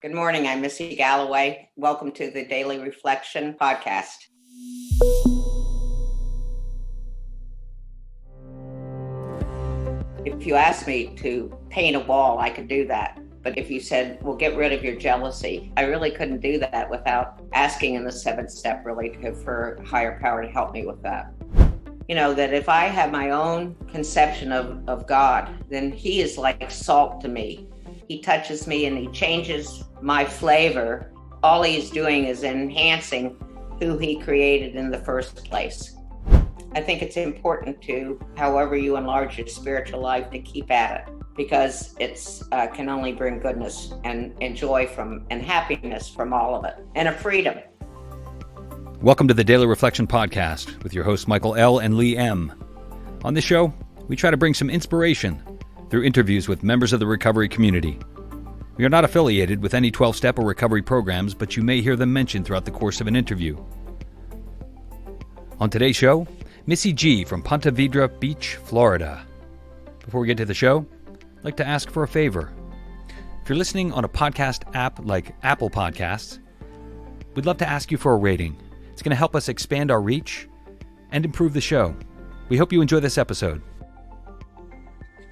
Good morning. I'm Missy Galloway. Welcome to the Daily Reflection podcast. If you asked me to paint a wall, I could do that. But if you said, well, get rid of your jealousy, I really couldn't do that without asking in the seventh step really for higher power to help me with that. You know, that if I have my own conception of God, then he is like salt to me. He touches me and he changes my flavor. All he's doing is enhancing who he created in the first place. I think it's important to, however you enlarge your spiritual life, to keep at it, because it's can only bring goodness and joy and happiness from all of it, and a freedom. Welcome to the Daily Reflection Podcast with your hosts Michael L. and Lee M. On this show, we try to bring some inspiration through interviews with members of the recovery community. We are not affiliated with any 12-step or recovery programs, but you may hear them mentioned throughout the course of an interview. On today's show, Missy G. from Ponte Vedra Beach, Florida. Before we get to the show, I'd like to ask for a favor. If you're listening on a podcast app like Apple Podcasts, we'd love to ask you for a rating. It's going to help us expand our reach and improve the show. We hope you enjoy this episode.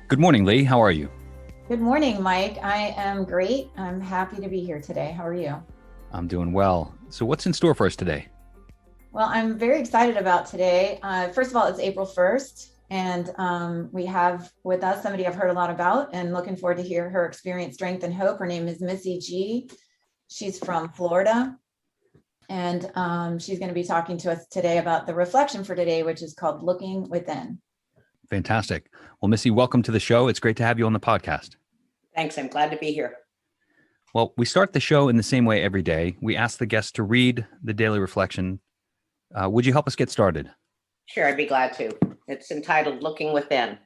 Good morning, Lee. How are you? Good morning, Mike. I am great. I'm happy to be here today. How are you? I'm doing well. So what's in store for us today? Well, I'm very excited about today. First of all, it's April 1st, and we have with us somebody I've heard a lot about and looking forward to hear her experience, strength, and hope. Her name is Missy G. She's from Florida, and she's going to be talking to us today about the reflection for today, which is called Looking Within. Fantastic. Well, Missy, welcome to the show. It's great to have you on the podcast. Thanks. I'm glad to be here. Well, we start the show in the same way every day. We ask the guests to read the daily reflection. Would you help us get started? Sure, I'd be glad to. It's entitled Looking Within.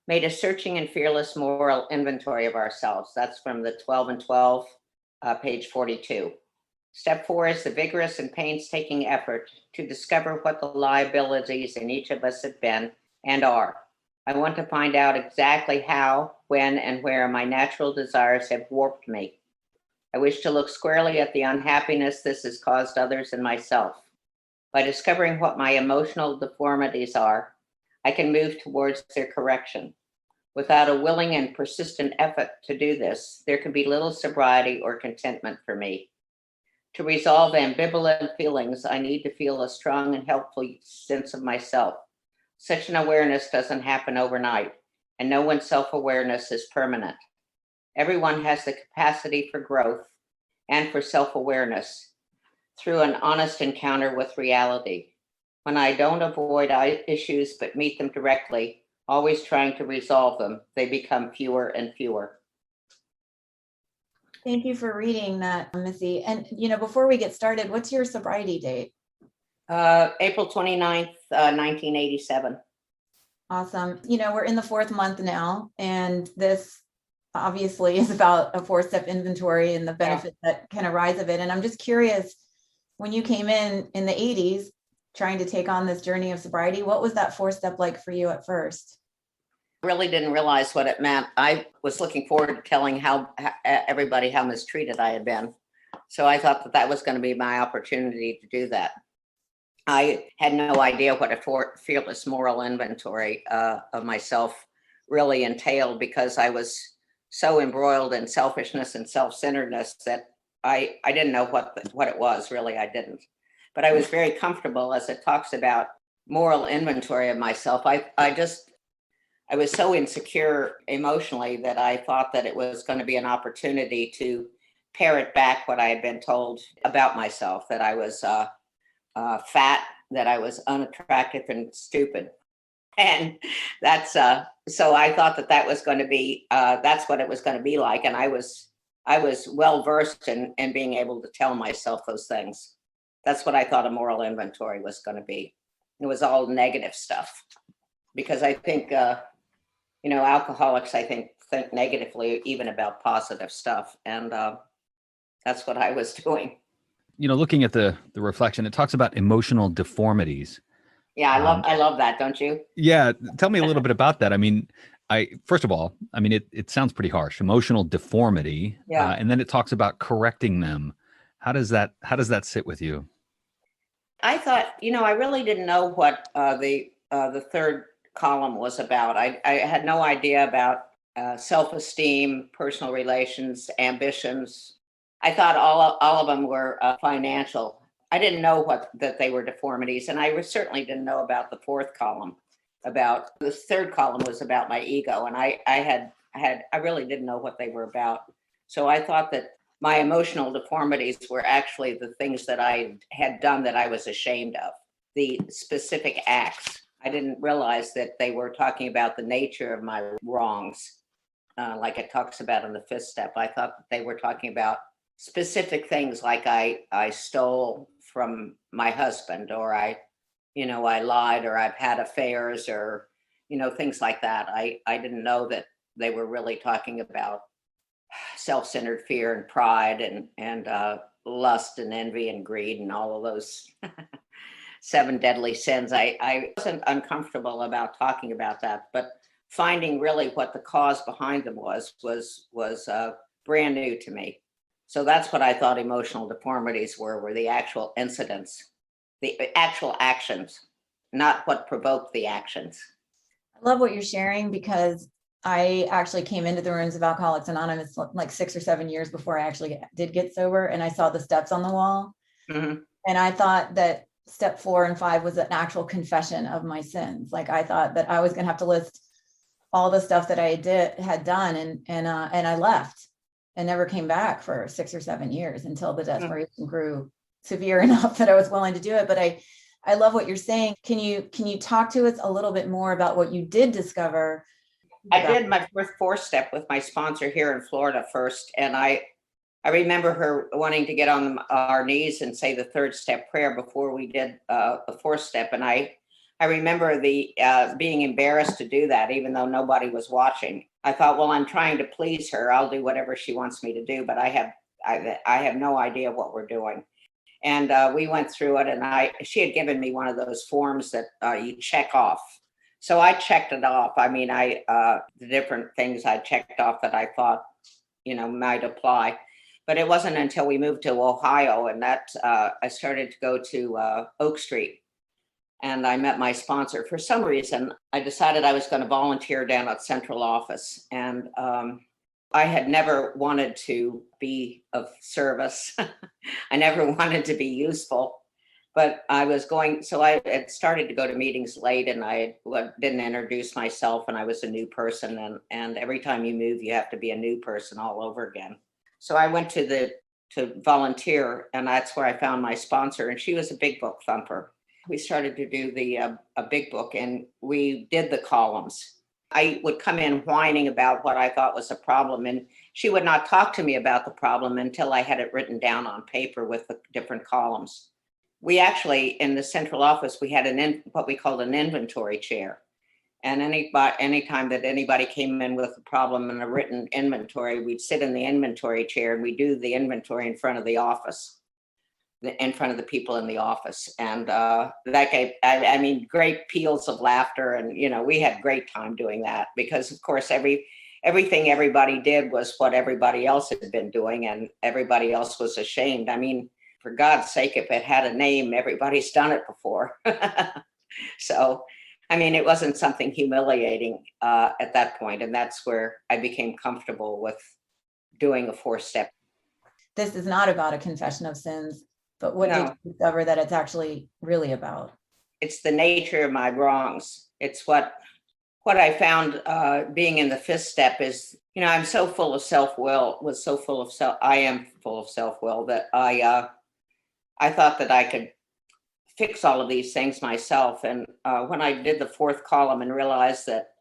Made a searching and fearless moral inventory of ourselves. That's from the 12 and 12, page 42. Step 4 is the vigorous and painstaking effort to discover what the liabilities in each of us have been and are. I want to find out exactly how, when, and where my natural desires have warped me. I wish to look squarely at the unhappiness this has caused others and myself. By discovering what my emotional deformities are, I can move towards their correction. Without a willing and persistent effort to do this, there can be little sobriety or contentment for me. To resolve ambivalent feelings, I need to feel a strong and helpful sense of myself. Such an awareness doesn't happen overnight, and no one's self-awareness is permanent. Everyone has the capacity for growth and for self-awareness through an honest encounter with reality. When I don't avoid issues but meet them directly, always trying to resolve them, they become fewer and fewer. Thank you for reading that, Missy. And, before we get started, what's your sobriety date? April 29th, 1987. Awesome. We're in the 4th month now, and this obviously is about a 4-step inventory and the benefits that can arise of it. And I'm just curious, when you came in the 80s, trying to take on this journey of sobriety, what was that 4-step like for you at first? Really didn't realize what it meant. I was looking forward to telling everybody how mistreated I had been. So I thought that was going to be my opportunity to do that. I had no idea what a fearless moral inventory of myself really entailed, because I was so embroiled in selfishness and self-centeredness that I didn't know what it was. Really, I didn't. But I was very comfortable as it talks about moral inventory of myself. I was so insecure emotionally that I thought that it was going to be an opportunity to parrot back what I had been told about myself, that I was fat, that I was unattractive and stupid. And that's so I thought that was going to be that's what it was going to be like. And I was well versed in being able to tell myself those things. That's what I thought a moral inventory was going to be. It was all negative stuff, because I think alcoholics, I think negatively even about positive stuff, and that's what I was doing. Looking at the reflection, it talks about emotional deformities. Yeah, I love that, don't you? Yeah. Tell me a little bit about that. I mean, First of all, I mean, it sounds pretty harsh, emotional deformity. Yeah. And then it talks about correcting them. How does that sit with you? I thought, I really didn't know what the third column was about. I had no idea about self-esteem, personal relations, ambitions. I thought all of them were financial. I didn't know that they were deformities, and I certainly didn't know about the fourth column. About the third column was about my ego, and I really didn't know what they were about. So I thought that my emotional deformities were actually the things that I had done that I was ashamed of, the specific acts. I didn't realize that they were talking about the nature of my wrongs, like it talks about in the fifth step. I thought that they were talking about specific things, like I stole from my husband, or I lied, or I've had affairs, or things like that. I didn't know that they were really talking about self-centered fear and pride and lust and envy and greed and all of those seven deadly sins. I wasn't uncomfortable about talking about that, but finding really what the cause behind them was brand new to me. So that's what I thought emotional deformities were the actual incidents, the actual actions, not what provoked the actions. I love what you're sharing, because I actually came into the rooms of Alcoholics Anonymous like 6 or 7 years before I actually did get sober, and I saw the steps on the wall. Mm-hmm. And I thought that step 4 and 5 was an actual confession of my sins. Like, I thought that I was going to have to list all the stuff that I had done, and I left and never came back for 6 or 7 years until the desperation grew severe enough that I was willing to do it. But I love what you're saying. Can you talk to us a little bit more about what you did discover? I did my fourth step with my sponsor here in Florida first, and I remember her wanting to get on our knees and say the third step prayer before we did the fourth step, and I remember being embarrassed to do that, even though nobody was watching. I thought, well, I'm trying to please her. I'll do whatever she wants me to do, but I have no idea what we're doing. And we went through it, and she had given me one of those forms that you check off. So I checked it off. I mean, the different things I checked off that I thought, might apply. But it wasn't until we moved to Ohio, and that I started to go to Oak Street, and I met my sponsor. For some reason, I decided I was going to volunteer down at central office, and I had never wanted to be of service. I never wanted to be useful. But I was going, so I had started to go to meetings late, and I didn't introduce myself, and I was a new person. And every time you move, you have to be a new person all over again. So I went to volunteer, and that's where I found my sponsor, and she was a big book thumper. We started to do a big book, and we did the columns. I would come in whining about what I thought was a problem, and she would not talk to me about the problem until I had it written down on paper with the different columns. We actually, in the central office, we had what we called an inventory chair. And anytime that anybody came in with a problem in a written inventory, we'd sit in the inventory chair, and we'd do the inventory in front of the office, in front of the people in the office. And that gave, I mean, great peals of laughter. And, we had great time doing that, because, of course, everything everybody did was what everybody else had been doing, and everybody else was ashamed. I mean, for God's sake, if it had a name, everybody's done it before. So, I mean, it wasn't something humiliating at that point. And that's where I became comfortable with doing a fourth step. This is not about a confession of sins, but what did you discover that it's actually really about? It's the nature of my wrongs. It's what I found being in the fifth step is, I'm so full of self-will, I am full of self-will, that I thought that I could fix all of these things myself. And when I did the fourth column and realized that,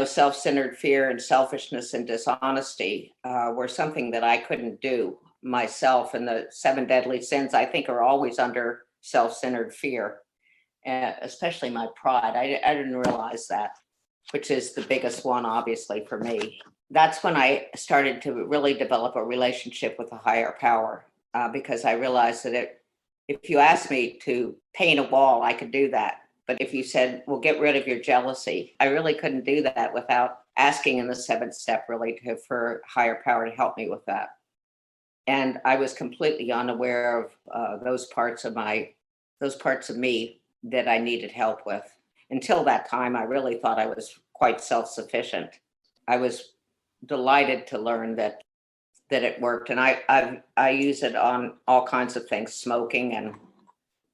self-centered fear and selfishness and dishonesty were something that I couldn't do myself, and the seven deadly sins, I think, are always under self-centered fear, especially my pride. I didn't realize that, which is the biggest one, obviously, for me. That's when I started to really develop a relationship with a higher power, because I realized that if you asked me to paint a wall, I could do that. But if you said, well, get rid of your jealousy, I really couldn't do that without asking in the seventh step really for higher power to help me with that. And I was completely unaware of those parts of me that I needed help with. Until that time, I really thought I was quite self-sufficient. I was delighted to learn that it worked, and I use it on all kinds of things: smoking and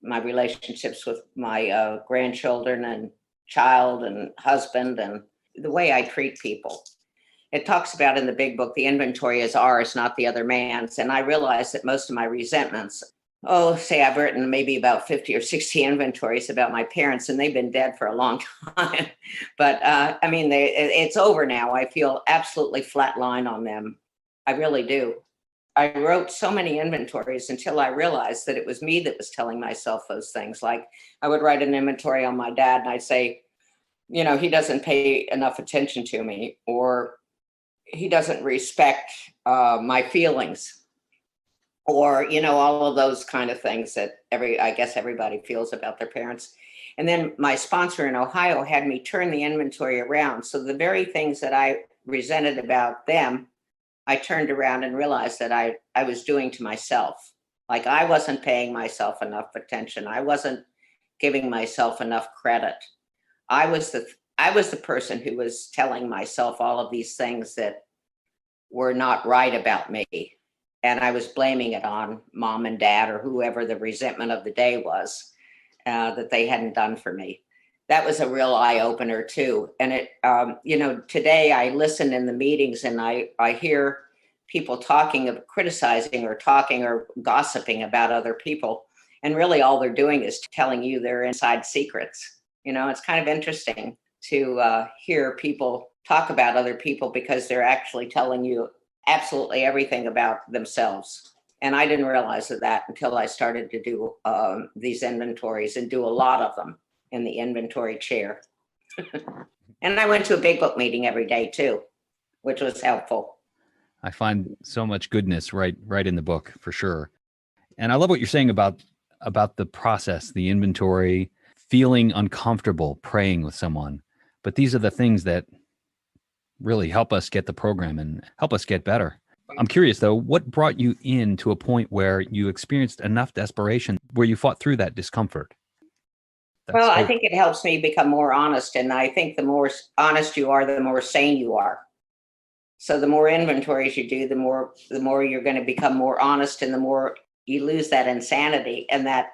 my relationships with my grandchildren and child and husband, and the way I treat people. It talks about in the big book, the inventory is ours, not the other man's. And I realized that most of my resentments, say I've written maybe about 50 or 60 inventories about my parents, and they've been dead for a long time. But I mean, it's over now. I feel absolutely flatline on them. I really do. I wrote so many inventories until I realized that it was me that was telling myself those things. Like I would write an inventory on my dad and I'd say, he doesn't pay enough attention to me, or he doesn't respect my feelings, or, all of those kind of things that I guess everybody feels about their parents. And then my sponsor in Ohio had me turn the inventory around. So the very things that I resented about them, I turned around and realized that I was doing to myself. Like I wasn't paying myself enough attention. I wasn't giving myself enough credit. I was the person who was telling myself all of these things that were not right about me. And I was blaming it on mom and dad or whoever the resentment of the day was that they hadn't done for me. That was a real eye opener too. And today I listen in the meetings and I hear people criticizing or talking or gossiping about other people. And really all they're doing is telling you their inside secrets. It's kind of interesting to hear people talk about other people because they're actually telling you absolutely everything about themselves. And I didn't realize that until I started to do these inventories and do a lot of them in the inventory chair. And I went to a big book meeting every day too, which was helpful. I find so much goodness right in the book for sure. And I love what you're saying about the process, the inventory, feeling uncomfortable praying with someone. But these are the things that really help us get the program and help us get better. I'm curious though, what brought you in to a point where you experienced enough desperation where you fought through that discomfort? Well, I think it helps me become more honest. And I think the more honest you are, the more sane you are. So the more inventories you do, the more you're going to become more honest, and the more you lose that insanity and that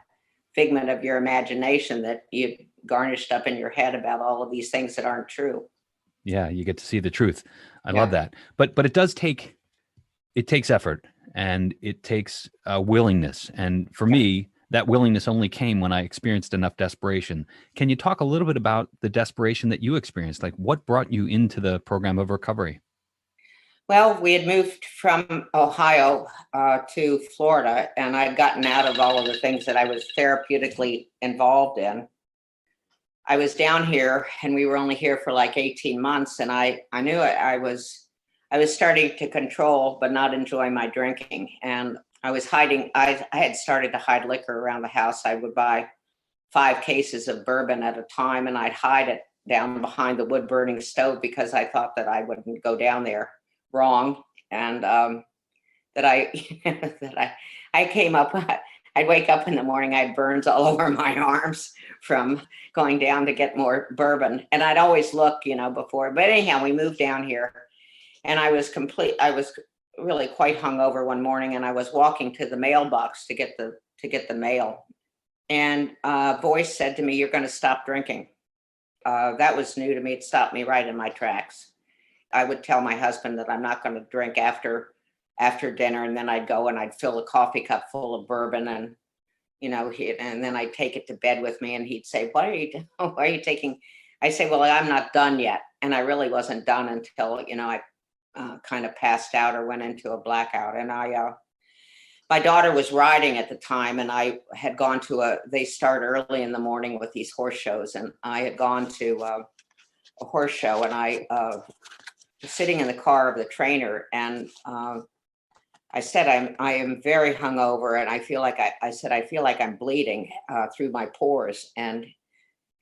figment of your imagination that you garnished up in your head about all of these things that aren't true. Yeah, you get to see the truth. I love that. But it takes effort, and it takes willingness. And for me, that willingness only came when I experienced enough desperation. Can you talk a little bit about the desperation that you experienced? Like what brought you into the program of recovery? Well, we had moved from Ohio to Florida, and I'd gotten out of all of the things that I was therapeutically involved in. I was down here, and we were only here for like 18 months, and I knew I was starting to control but not enjoy my drinking. And I was hiding. I had started to hide liquor around the house. I would buy 5 cases of bourbon at a time, and I'd hide it down behind the wood burning stove because I thought that I wouldn't go down there wrong. And that I came up, I'd wake up in the morning, I had burns all over my arms from going down to get more bourbon. And I'd always look, before. But anyhow, we moved down here, and I was really quite hungover one morning, and I was walking to the mailbox to get the mail. And a voice said to me, "You're going to stop drinking." That was new to me. It stopped me right in my tracks. I would tell my husband that I'm not going to drink after dinner, and then I'd go and I'd fill a coffee cup full of bourbon, and and then I'd take it to bed with me, and he'd say, "What are you doing? Why are you taking?" I say, "Well, I'm not done yet," and I really wasn't done until I kind of passed out or went into a blackout. And my daughter was riding at the time, and I had gone to they start early in the morning with these horse shows, and I had gone to a horse show, and I was sitting in the car of the trainer, and I said, I am very hungover, and I feel like I feel like I'm bleeding through my pores. And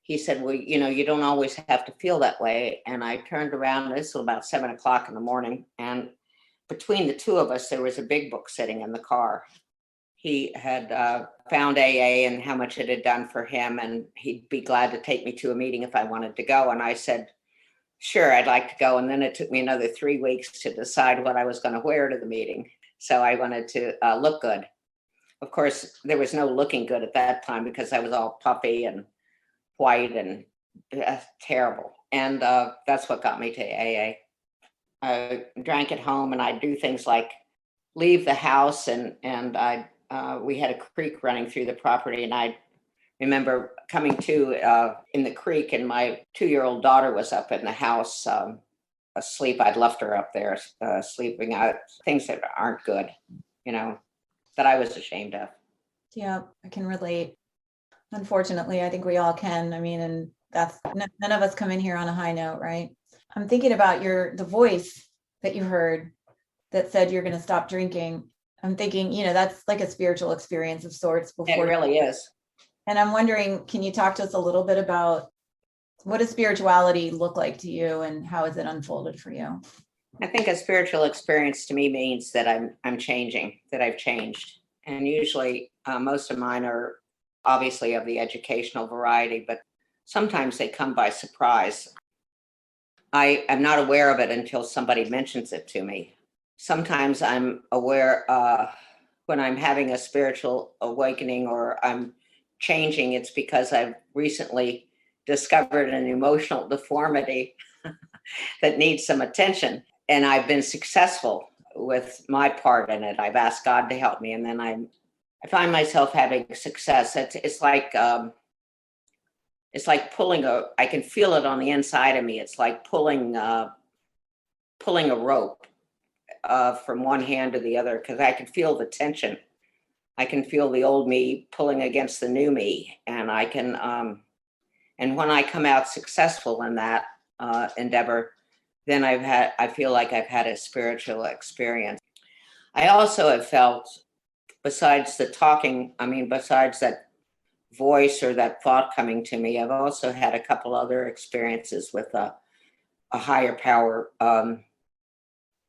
he said, well, you don't always have to feel that way. And I turned around, this was about 7 o'clock in the morning. And between the two of us, there was a big book sitting in the car. He had found AA and how much it had done for him. And he'd be glad to take me to a meeting if I wanted to go. And I said, sure, I'd like to go. And then it took me another 3 weeks to decide what I was going to wear to the meeting. So I wanted to look good. Of course, there was no looking good at that time because I was all puffy and white and terrible. And that's what got me to AA. I drank at home, and I'd do things like leave the house, and we had a creek running through the property, and I remember coming to in the creek, and my 2-year-old daughter was up in the house asleep. I'd left her up there sleeping out, things that aren't good, that I was ashamed of. Yeah, I can relate. Unfortunately, I think we all can. I mean, and that's none of us come in here on a high note, right? I'm thinking about the voice that you heard that said you're going to stop drinking. I'm thinking, that's like a spiritual experience of sorts before. It really is. And I'm wondering, can you talk to us a little bit about what does spirituality look like to you and how has it unfolded for you? I think a spiritual experience to me means that I'm changing, that I've changed. And usually most of mine are obviously of the educational variety, but sometimes they come by surprise. I am not aware of it until somebody mentions it to me. Sometimes I'm aware when I'm having a spiritual awakening or I'm changing, it's because I've recently discovered an emotional deformity that needs some attention. And I've been successful with my part in it. I've asked God to help me. And then I find myself having success. It's like pulling I can feel it on the inside of me. It's like pulling a rope from one hand to the other, because I can feel the tension. I can feel the old me pulling against the new me. And I can, and when I come out successful in that endeavor, then I feel like I've had a spiritual experience. I also have felt, besides the talking, besides that voice or that thought coming to me, I've also had a couple other experiences with a higher power.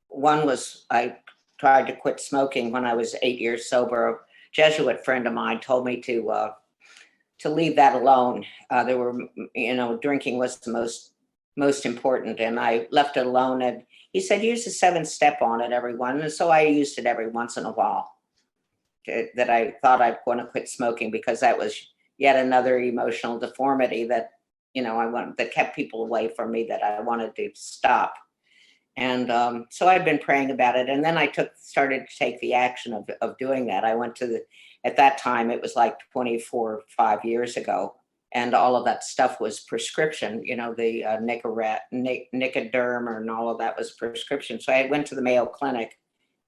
One was I tried to quit smoking when I was 8 years sober. A Jesuit friend of mine told me to leave that alone. Drinking was the most important, and I left it alone. And he said, use the 7-step on it, everyone. And so I used it every once in a while. That I thought I'd want to quit smoking because that was yet another emotional deformity that that kept people away from me, that I wanted to stop. And so I'd been praying about it, and then I started to take the action of doing that. I went to at that time it was like 5 years ago. And all of that stuff was prescription, the Nicoderm and all of that was prescription. So I went to the Mayo Clinic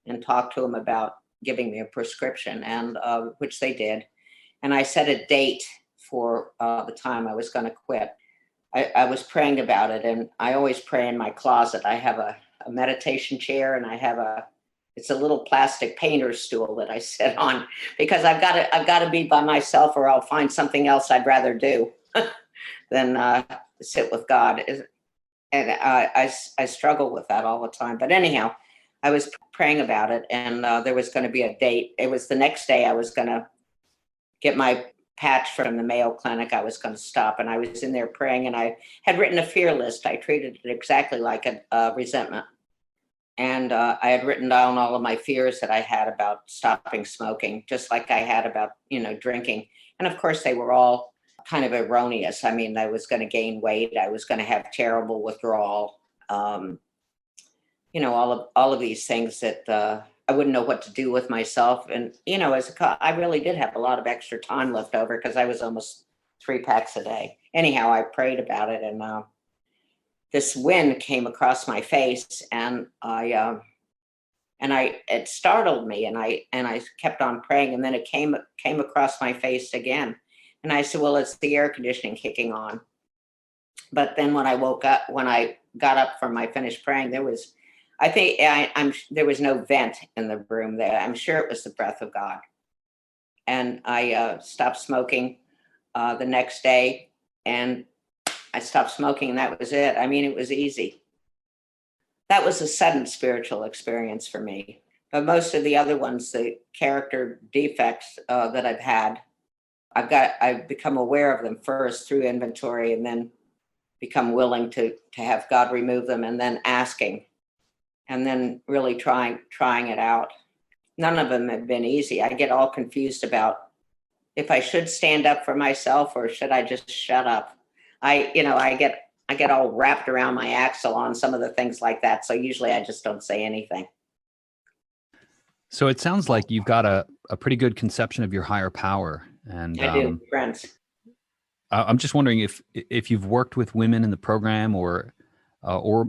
and talked to them about giving me a prescription, and which they did. And I set a date for the time I was going to quit. I was praying about it, and I always pray in my closet. I have a meditation chair, and I have it's a little plastic painter's stool that I sit on, because I've got to be by myself, or I'll find something else I'd rather do than sit with God. And I struggle with that all the time. But anyhow, I was praying about it, and there was going to be a date. It was the next day I was going to get my patch from the Mayo Clinic. I was going to stop, and I was in there praying, and I had written a fear list. I treated it exactly like a resentment. And I had written down all of my fears that I had about stopping smoking, just like I had about, drinking. And of course, they were all kind of erroneous. I was going to gain weight. I was going to have terrible withdrawal. All of these things that I wouldn't know what to do with myself. And, I really did have a lot of extra time left over because I was almost 3 packs a day. Anyhow, I prayed about it, and this wind came across my face, and it startled me, and I kept on praying, and then it came across my face again. And I said, well, it's the air conditioning kicking on. But then when I got up from my finished praying, there was no vent in the room there. I'm sure it was the breath of God. And I stopped smoking the next day. and I stopped smoking, and that was it. I mean, it was easy. That was a sudden spiritual experience for me. But most of the other ones, the character defects that I've had, I've become aware of them first through inventory, and then become willing to have God remove them, and then asking, and then really trying it out. None of them have been easy. I get all confused about if I should stand up for myself or should I just shut up. I get all wrapped around my axle on some of the things like that. So usually I just don't say anything. So it sounds like you've got a pretty good conception of your higher power. And I do, friends. I'm just wondering if you've worked with women in the program, or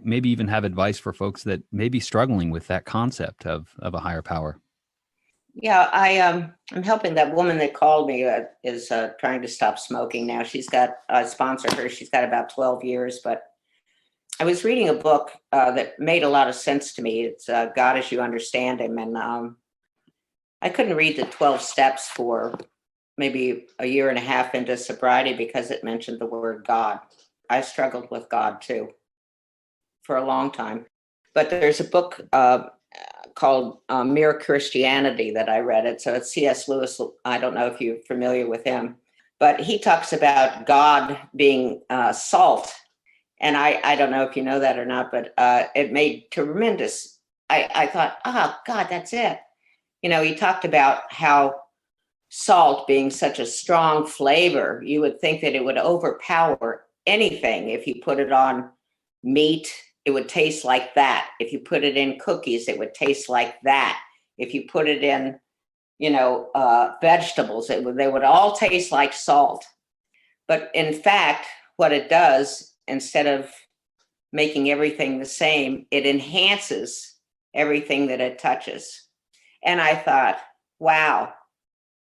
maybe even have advice for folks that may be struggling with that concept of a higher power. Yeah, I'm helping that woman that called me is trying to stop smoking now. She's got, I sponsor her. She's got about 12 years, but I was reading a book that made a lot of sense to me. It's God as You Understand Him. And I couldn't read the 12 steps for maybe a year and a half into sobriety because it mentioned the word God. I struggled with God too for a long time. But there's a book called Mere Christianity that I read it. So it's C.S. Lewis. I don't know if you're familiar with him, but he talks about God being salt. And I don't know if you know that or not, but it made tremendous. I thought, God, that's it. You know, he talked about how salt being such a strong flavor, you would think that it would overpower anything. If you put it on meat, it would taste like that. If you put it in cookies, it would taste like that. If you put it in, vegetables, they would all taste like salt. But in fact, what it does, instead of making everything the same, it enhances everything that it touches. And I thought, wow,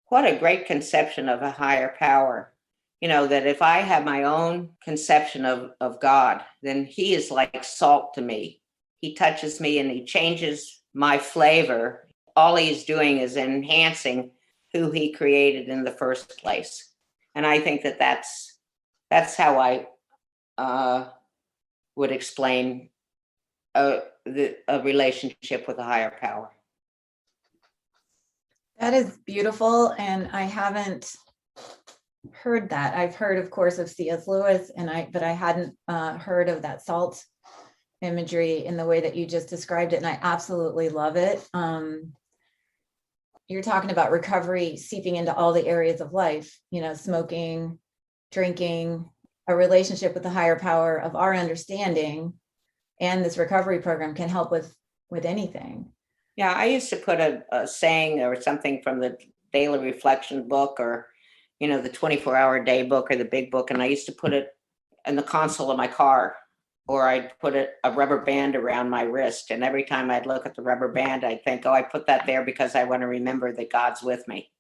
what a great conception of a higher power. You know, that if I have my own conception of God, then he is like salt to me. He touches me and he changes my flavor. All he's doing is enhancing who he created in the first place. And I think that that's how I would explain a relationship with a higher power. That is beautiful. And I haven't heard that. I've heard, of course, of C.S. Lewis, but I hadn't heard of that salt imagery in the way that you just described it. And I absolutely love it. You're talking about recovery seeping into all the areas of life, smoking, drinking, a relationship with the higher power of our understanding. And this recovery program can help with anything. Yeah, I used to put a saying or something from the Daily Reflection book, or the 24-hour day book, or the big book, and I used to put it in the console of my car, or I'd put a rubber band around my wrist. And every time I'd look at the rubber band, I'd think, I put that there because I want to remember that God's with me.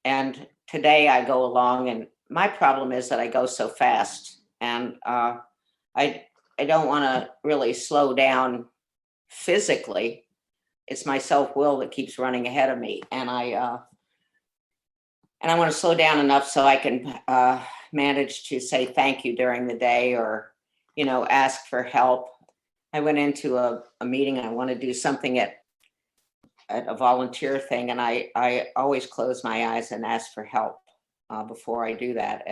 And today I go along, and my problem is that I go so fast, and I don't want to really slow down physically. It's my self-will that keeps running ahead of me. And I want to slow down enough so I can manage to say thank you during the day, or, ask for help. I went into a meeting. I want to do something at a volunteer thing. And I always close my eyes and ask for help before I do that.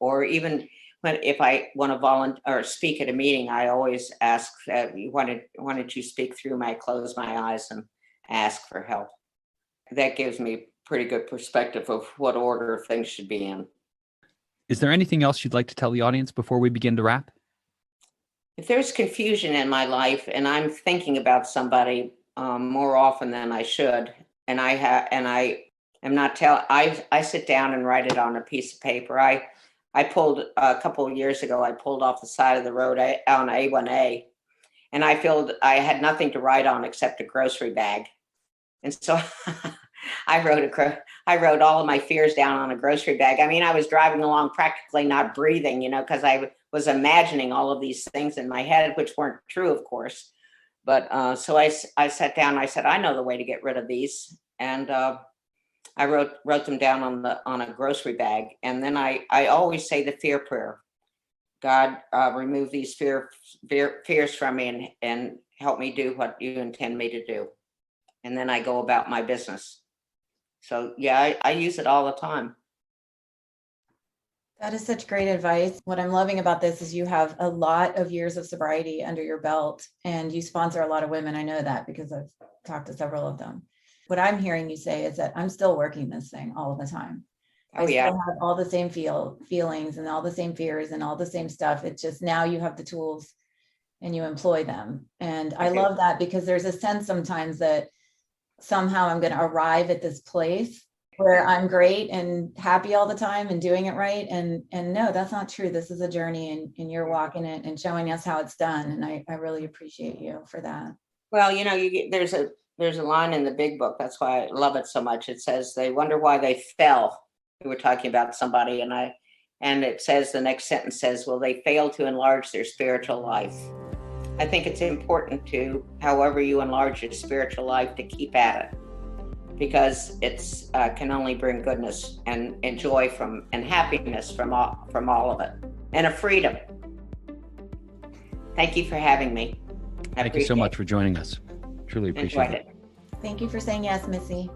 Or even if I want to volunteer or speak at a meeting, I always ask, why don't you speak through me? I close my eyes and ask for help. That gives me pretty good perspective of what order things should be in. Is there anything else you'd like to tell the audience before we begin to wrap? If there's confusion in my life and I'm thinking about somebody more often than I should, and I sit down and write it on a piece of paper. I pulled a couple of years ago, I pulled off the side of the road on A1A, and I felt I had nothing to write on except a grocery bag. And so I wrote all of my fears down on a grocery bag. I mean, I was driving along practically not breathing, because I was imagining all of these things in my head, which weren't true, of course. But so I sat down, I said, I know the way to get rid of these. And I wrote them down on a grocery bag. And then I always say the fear prayer. God, remove these fears from me and help me do what you intend me to do. And then I go about my business. So yeah, I use it all the time. That is such great advice. What I'm loving about this is you have a lot of years of sobriety under your belt, and you sponsor a lot of women. I know that because I've talked to several of them. What I'm hearing you say is that I'm still working this thing all the time. Oh, yeah. I still have all the same feelings and all the same fears and all the same stuff. It's just now you have the tools and you employ them. And I love that, because there's a sense sometimes that somehow I'm going to arrive at this place where I'm great and happy all the time and doing it right. And no, that's not true. This is a journey, and you're walking it and showing us how it's done. And I really appreciate you for that. Well, there's a line in the big book. That's why I love it so much. It says, they wonder why they fell. We were talking about somebody, and it says, the next sentence says, well, they failed to enlarge their spiritual life. I think it's important to, however you enlarge your spiritual life, to keep at it, because it's can only bring goodness and joy and happiness from all of it, and a freedom. Thank you for having me. Thank you so much for joining us. Truly appreciate it. Thank you for saying yes, Missy.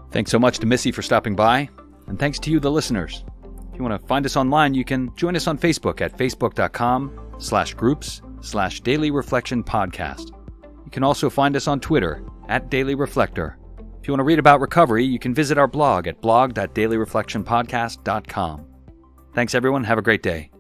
Thanks so much to Missy for stopping by, and thanks to you, the listeners. If you want to find us online, you can join us on Facebook at facebook.com/groups/Daily Reflection Podcast. You can also find us on Twitter at Daily Reflector. If you want to read about recovery, you can visit our blog at blog.dailyreflectionpodcast.com. Thanks, everyone. Have a great day.